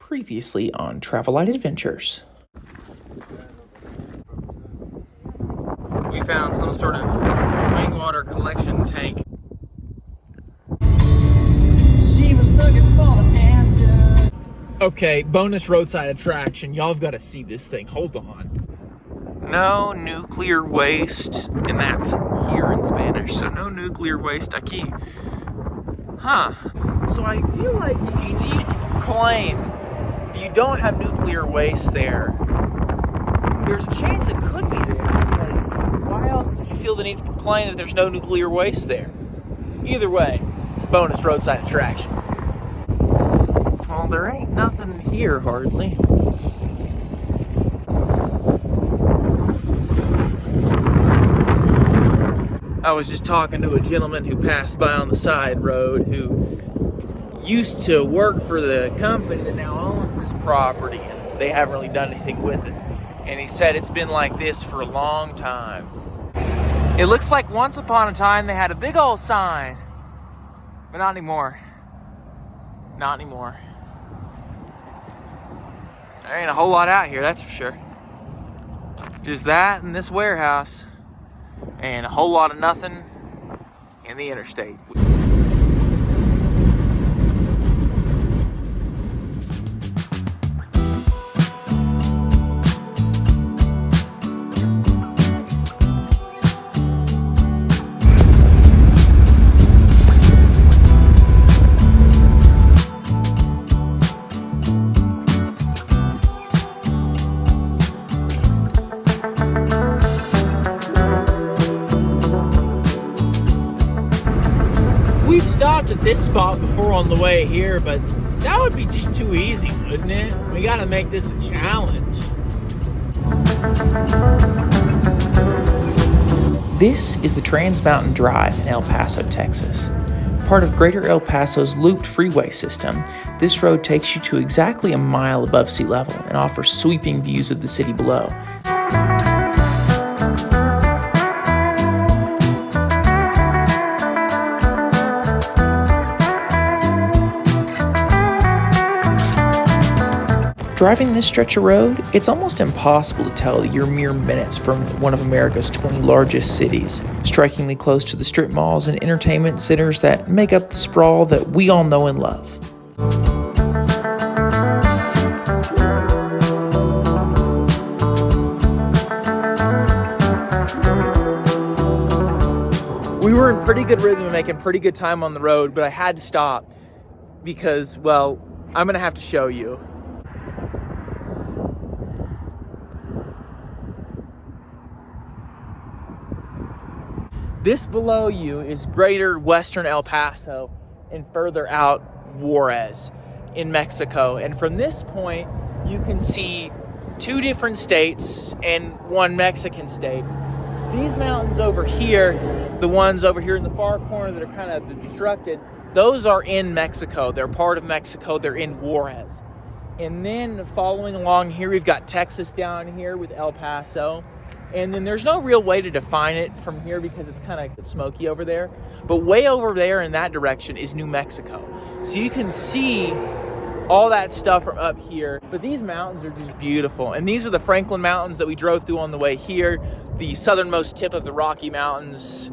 Previously on Travel Light Adventures. We found some sort of rainwater collection tank. She was looking for the answer. Okay, bonus roadside attraction. Y'all have got to see this thing. Hold on. No nuclear waste, and that's here in Spanish, so no nuclear waste aquí. Huh. So I feel like if you need to claim you don't have nuclear waste there, there's a chance it could be there, because why else would you feel the need to proclaim that there's no nuclear waste there? Either way, bonus roadside attraction. Well, there ain't nothing here, hardly. I was just talking to a gentleman who passed by on the side road who used to work for the company that now owns this property, and they haven't really done anything with it. And he said it's been like this for a long time. It looks like once upon a time they had a big old sign, but not anymore. Not anymore. There ain't a whole lot out here, that's for sure. Just that and this warehouse, and a whole lot of nothing in the interstate. We've stopped at this spot before on the way here, but that would be just too easy, wouldn't it? We gotta make this a challenge. This is the Trans Mountain Drive in El Paso, Texas. Part of Greater El Paso's looped freeway system, this road takes you to exactly a mile above sea level and offers sweeping views of the city below. Driving this stretch of road, it's almost impossible to tell that you're mere minutes from one of America's 20 largest cities, strikingly close to the strip malls and entertainment centers that make up the sprawl that we all know and love. We were in pretty good rhythm and making pretty good time on the road, but I had to stop because, well, I'm gonna have to show you. This below you is greater western El Paso and further out Juarez in Mexico. And from this point, you can see two different states and one Mexican state. These mountains over here, the ones over here in the far corner that are kind of obstructed, those are in Mexico. They're part of Mexico. They're in Juarez. And then following along here, we've got Texas down here with El Paso. And then there's no real way to define it from here because it's kind of smoky over there. But way over there in that direction is New Mexico. So you can see all that stuff from up here. But these mountains are just beautiful. And these are the Franklin Mountains that we drove through on the way here, the southernmost tip of the Rocky Mountains.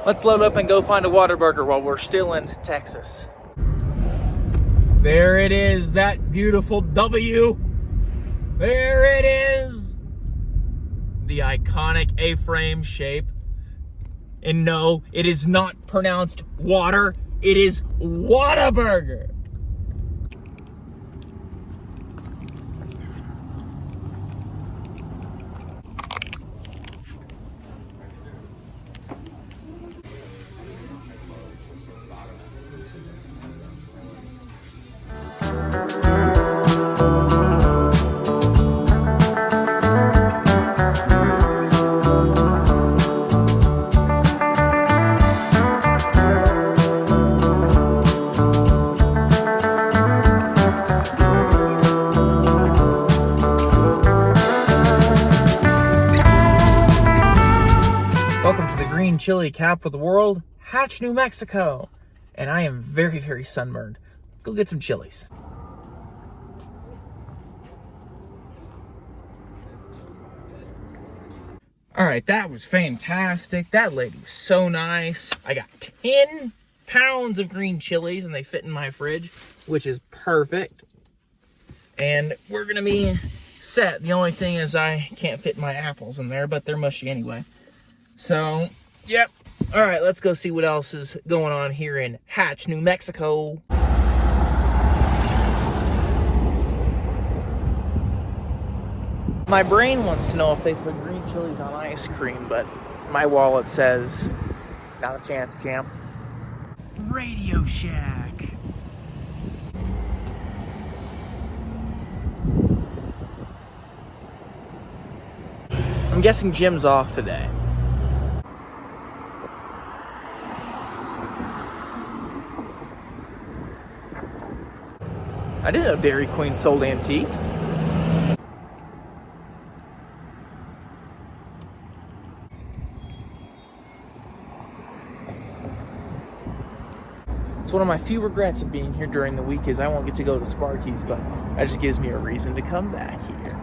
Let's load up and go find a Whataburger while we're still in Texas. There it is, that beautiful W. There it is. The iconic A-frame shape. And no, it is not pronounced water. It is Whataburger. chili capital of the world, Hatch, New Mexico. And I am very, very sunburned. Let's go get some chilies. All right, that was fantastic. That lady was so nice. I got 10 pounds of green chilies and they fit in my fridge, which is perfect. And we're gonna be set. The only thing is I can't fit my apples in there, but they're mushy anyway. So, yep. All right, let's go see what else is going on here in Hatch, New Mexico. My brain wants to know if they put green chilies on ice cream, but my wallet says, not a chance, champ. Radio Shack. I'm guessing Jim's off today. I didn't know Dairy Queen sold antiques. It's one of my few regrets of being here during the week is I won't get to go to Sparky's, but that just gives me a reason to come back here.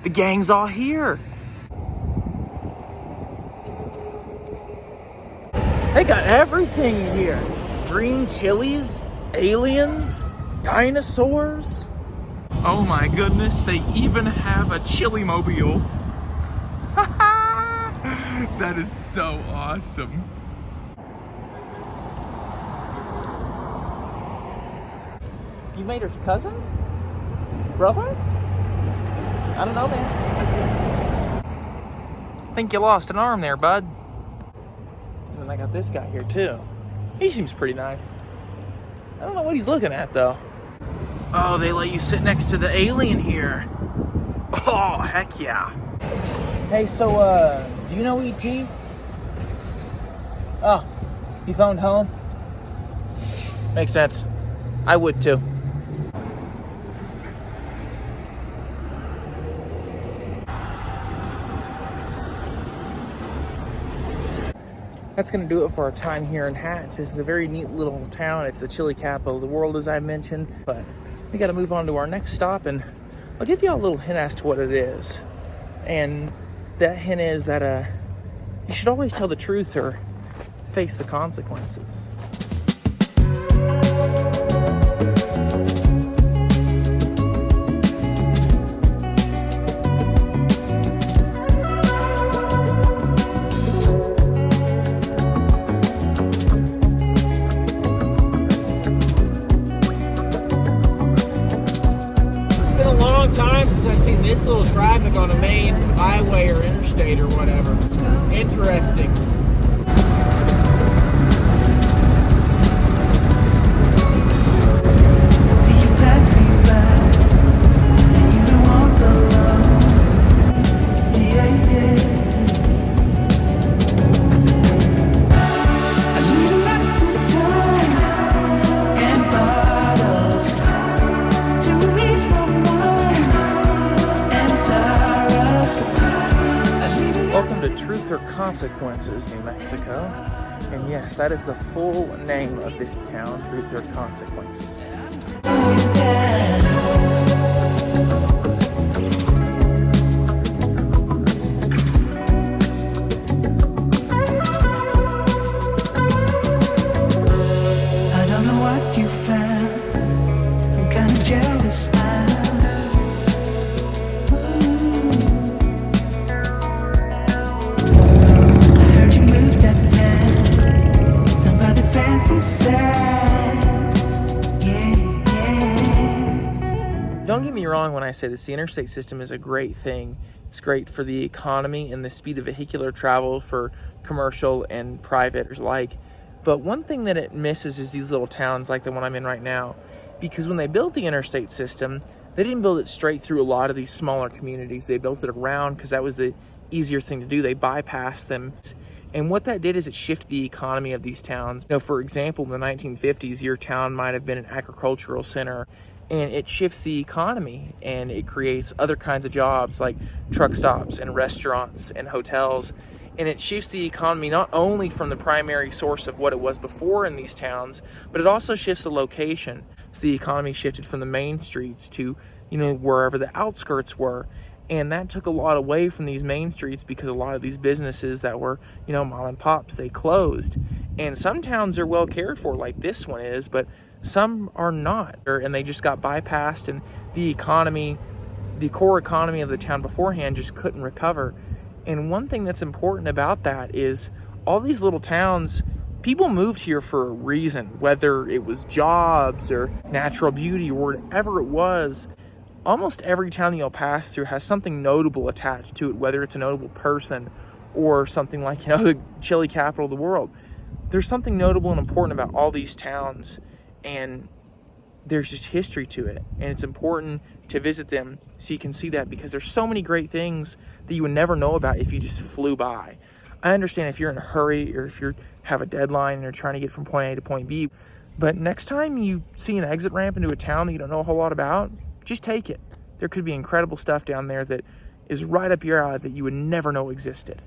The gang's all here. They got everything here. Green chilies, aliens, dinosaurs. Oh my goodness, they even have a chili mobile. That is so awesome. You made her cousin? Brother? I don't know, man. I think you lost an arm there, bud. And then I got this guy here, too. He seems pretty nice. I don't know what he's looking at, though. Oh, they let you sit next to the alien here. Oh, heck yeah. Hey, so, do you know E.T.? Oh, you phoned home? Makes sense. I would, too. That's going to do it for our time here in Hatch. This is a very neat little town. It's the chili capital of the world, as I mentioned. But we got to move on to our next stop, and I'll give you a little hint as to what it is. And that hint is that you should always tell the truth or face the consequences. Time since I've seen this little traffic on a main highway or interstate or whatever. Interesting. I see you pass me by, and you don't walk alone. Yeah, yeah. I lead you back to time and bottles to ease my mind and sorrows. Welcome to Truth or Consequences, New Mexico. And yes, that is the full name of this town, Truth or Consequences. I don't know what you found. I'm kinda jealous now. I heard you moved uptown, down by the fancy side. Yeah, yeah. Don't get me wrong when I say this, the interstate system is a great thing. It's great for the economy and the speed of vehicular travel for commercial and private alike. But one thing that it misses is these little towns like the one I'm in right now. Because when they built the interstate system, they didn't build it straight through a lot of these smaller communities. They built it around because that was the easier thing to do. They bypassed them. And what that did is it shifted the economy of these towns. You know, for example, in the 1950s, your town might have been an agricultural center. and it shifts the economy, and it creates other kinds of jobs like truck stops and restaurants and hotels. And it shifts the economy not only from the primary source of what it was before in these towns, but it also shifts the location. So the economy shifted from the main streets to, wherever the outskirts were. And that took a lot away from these main streets, because a lot of these businesses that were, mom and pops, they closed. And some towns are well cared for, like this one is, but some are not. And they just got bypassed, and the economy, the core economy of the town beforehand, just couldn't recover. And one thing that's important about that is all these little towns, people moved here for a reason, whether it was jobs or natural beauty or whatever it was. Almost every town you'll pass through has something notable attached to it, whether it's a notable person or something like, the chili capital of the world. There's something notable and important about all these towns, and there's just history to it. And it's important to visit them so you can see that, because there's so many great things that you would never know about if you just flew by. I understand if you're in a hurry or if you have a deadline and you're trying to get from point A to point B, but next time you see an exit ramp into a town that you don't know a whole lot about, just take it. There could be incredible stuff down there that is right up your alley that you would never know existed.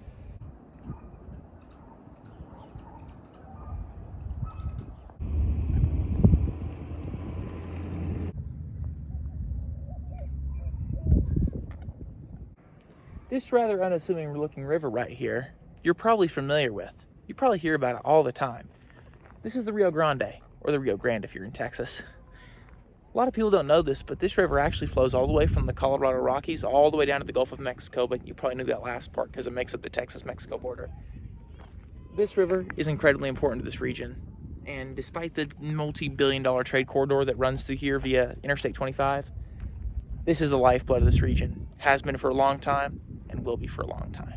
This rather unassuming looking river right here, you're probably familiar with. You probably hear about it all the time. This is the Rio Grande, or the Rio Grande if you're in Texas. A lot of people don't know this, but this river actually flows all the way from the Colorado Rockies all the way down to the Gulf of Mexico, but you probably knew that last part because it makes up the Texas-Mexico border. This river is incredibly important to this region, and despite the multi-billion-dollar trade corridor that runs through here via Interstate 25, this is the lifeblood of this region. Has been for a long time, and will be for a long time.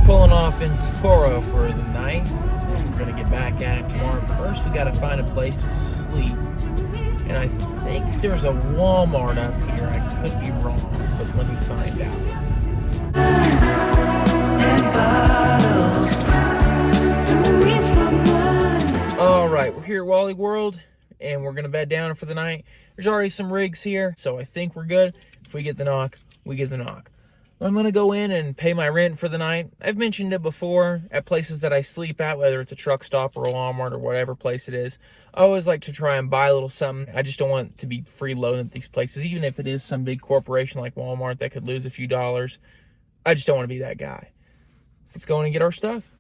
Pulling off in Socorro for the night, and we're gonna get back at it tomorrow. But first, we gotta find a place to sleep, and I think there's a Walmart up here. I could be wrong, but let me find out. All right, we're here at Wally World, and we're gonna bed down for the night. There's already some rigs here, so I think we're good. If we get the knock, we get the knock. I'm going to go in and pay my rent for the night. I've mentioned it before at places that I sleep at, whether it's a truck stop or a Walmart or whatever place it is. I always like to try and buy a little something. I just don't want to be freeloading at these places, even if it is some big corporation like Walmart that could lose a few dollars. I just don't want to be that guy. So let's go in and get our stuff.